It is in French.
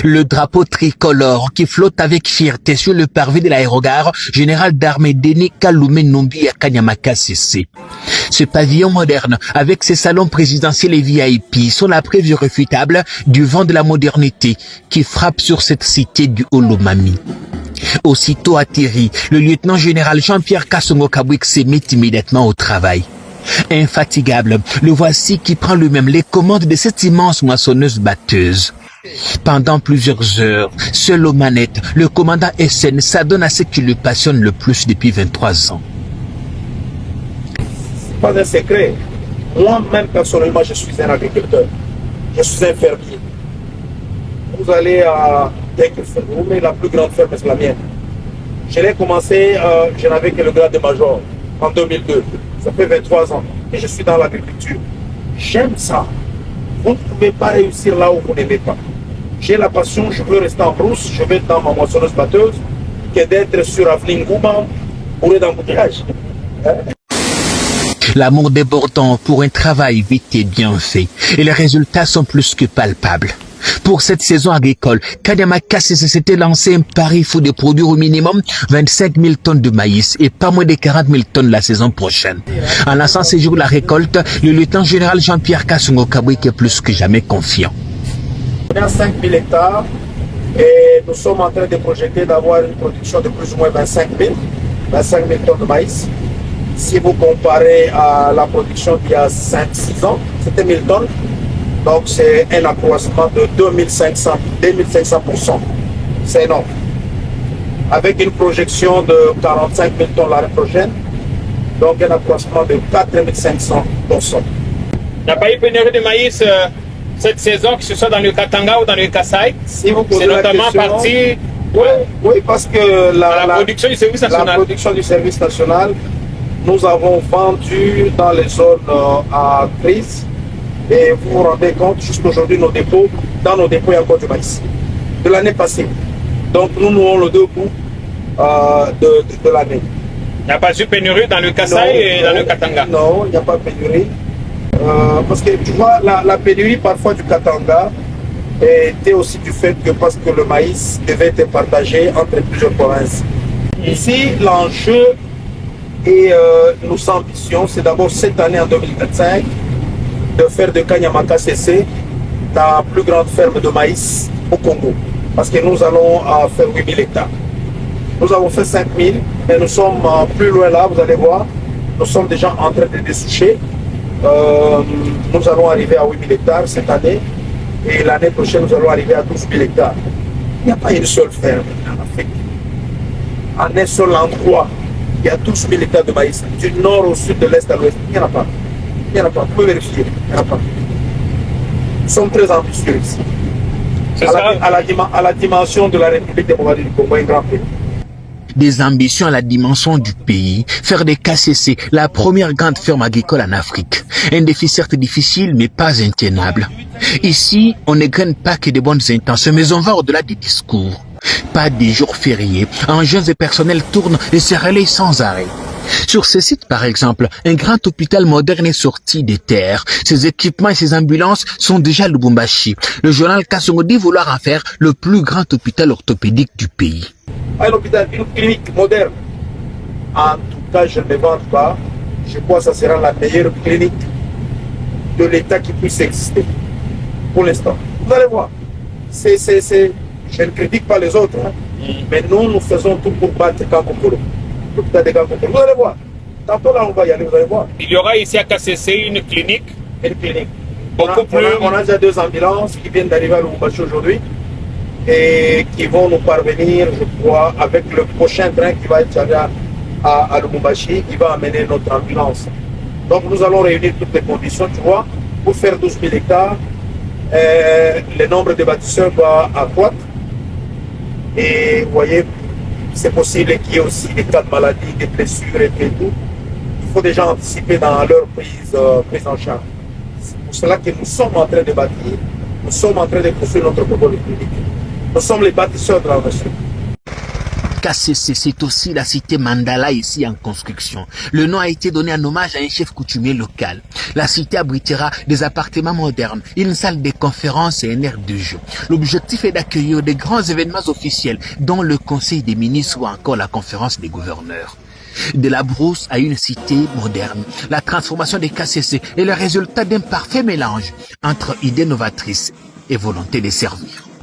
Le drapeau tricolore qui flotte avec fierté sur le parvis de l'aérogare général d'armée Denis Kalume Numbi à Kanyamaka CC. Ce pavillon moderne, avec ses salons présidentiels et VIP, sont la preuve irréfutable du vent de la modernité qui frappe sur cette cité du Olomami. Aussitôt atterri, le lieutenant-général Jean-Pierre Kassongo Kabouik se met immédiatement au travail. Infatigable, le voici qui prend lui-même les commandes de cette immense moissonneuse batteuse. Pendant plusieurs heures, seul aux manettes, le commandant SN s'adonne à ce qui le passionne le plus depuis 23 ans. C'est pas un secret. Moi-même, personnellement, je suis un agriculteur. Je suis un fermier. Vous allez à Dekelferou, mais la plus grande ferme, c'est la mienne. Je l'ai commencé, je n'avais que le grade de major en 2002. Ça fait 23 ans et je suis dans l'agriculture. J'aime ça. Vous ne pouvez pas réussir là où vous n'aimez pas. J'ai la passion, je veux rester en brousse, je vais être dans ma moissonneuse batteuse, que d'être sur Avenue Ngouba, bourré d'embouteillage. L'amour débordant pour un travail vite et bien fait, et les résultats sont plus que palpables. Pour cette saison agricole, Kanyamaka s'était lancé un pari fou de produire au minimum 25 000 tonnes de maïs et pas moins de 40 000 tonnes la saison prochaine. En lançant ces jours la récolte, le lieutenant-général Jean-Pierre Kassongo Kabouik est plus que jamais confiant. On est à 5 000 hectares et nous sommes en train de projeter d'avoir une production de plus ou moins 25 000 tonnes de maïs. Si vous comparez à la production d'il y a 5-6 ans, c'était 1000 tonnes. Donc c'est un accroissement de 2500%. C'est énorme. Avec une projection de 45 000 tonnes l'année prochaine, donc un accroissement de 4500%. Il n'y a pas eu pénurie de maïs cette saison, que ce soit dans le Katanga ou dans le Kasaï. Si vous c'est notamment parti oui, parce que la production du service national. La production du service national, nous avons vendu dans les zones à crise. Et vous vous rendez compte, jusqu'aujourd'hui, dans nos dépôts, il y a encore du maïs. De l'année passée. Donc nous avons le deux bouts de l'année. Il n'y a pas eu pénurie dans le Kasaï et dans le Katanga? Non, il n'y a pas de pénurie. Parce que tu vois, la pénurie parfois du Katanga était aussi du fait que parce que le maïs devait être partagé entre plusieurs provinces. Ici, l'enjeu et nos ambitions, c'est d'abord cette année en 2025 de faire de Kanyamaka CC la plus grande ferme de maïs au Congo. Parce que nous allons faire 8000 hectares. Nous avons fait 5000 et nous sommes plus loin là, vous allez voir. Nous sommes déjà en train de dessoucher. Nous allons arriver à 8000 hectares cette année et l'année prochaine nous allons arriver à 12 000 hectares. Il n'y a pas une seule ferme en Afrique. En un seul endroit, il y a 12 000 hectares de maïs. Du nord au sud, de l'est à l'ouest, il n'y en a pas. Il n'y en a pas, vous pouvez vérifier, il n'y en a pas. Nous sommes très ambitieux ici. À la dimension de la République démocratique du Congo, un grand pays. Des ambitions à la dimension du pays, faire des KCC la première grande ferme agricole en Afrique. Un défi certes difficile, mais pas intenable. Ici, on ne gagne pas que de bonnes intentions, mais on va au-delà des discours. Pas des jours fériés, engins et personnels tournent et se relaient sans arrêt. Sur ce site, par exemple, un grand hôpital moderne est sorti des terres. Ses équipements et ses ambulances sont déjà à Lubumbashi. Le journal Kassongo dit vouloir en faire le plus grand hôpital orthopédique du pays. Un hôpital, une clinique moderne. En tout cas, je ne vante pas. Je crois que ça sera la meilleure clinique de l'État qui puisse exister. Pour l'instant. Vous allez voir. Je ne critique pas les autres. Mais nous faisons tout pour battre Kankokoro. L'hôpital de Kankokoro. Vous allez voir. Tantôt là, on va y aller, vous allez voir. Il y aura ici à KCC une clinique. Une clinique. Beaucoup plus. On a déjà 2 ambulances qui viennent d'arriver à Lubumbashi aujourd'hui et qui vont nous parvenir, je crois, avec le prochain train qui va être à Lubumbashi, qui va amener notre ambulance. Donc nous allons réunir toutes les conditions, tu vois, pour faire 12 000 hectares. Le nombre de bâtisseurs va accroître. Et vous voyez, c'est possible qu'il y ait aussi des cas de maladie, des blessures et tout. Il faut déjà anticiper dans leur prise en charge. C'est pour cela que nous sommes en train de bâtir, nous sommes en train de construire notre propre clinique. Nous sommes les bâtisseurs de la nation. KCC, c'est aussi la cité Mandala ici en construction. Le nom a été donné en hommage à un chef coutumier local. La cité abritera des appartements modernes, une salle de conférences et un aire de jeu. L'objectif est d'accueillir des grands événements officiels, dont le Conseil des ministres ou encore la conférence des gouverneurs. De la brousse à une cité moderne, la transformation des KCC est le résultat d'un parfait mélange entre idées novatrices et volonté de servir.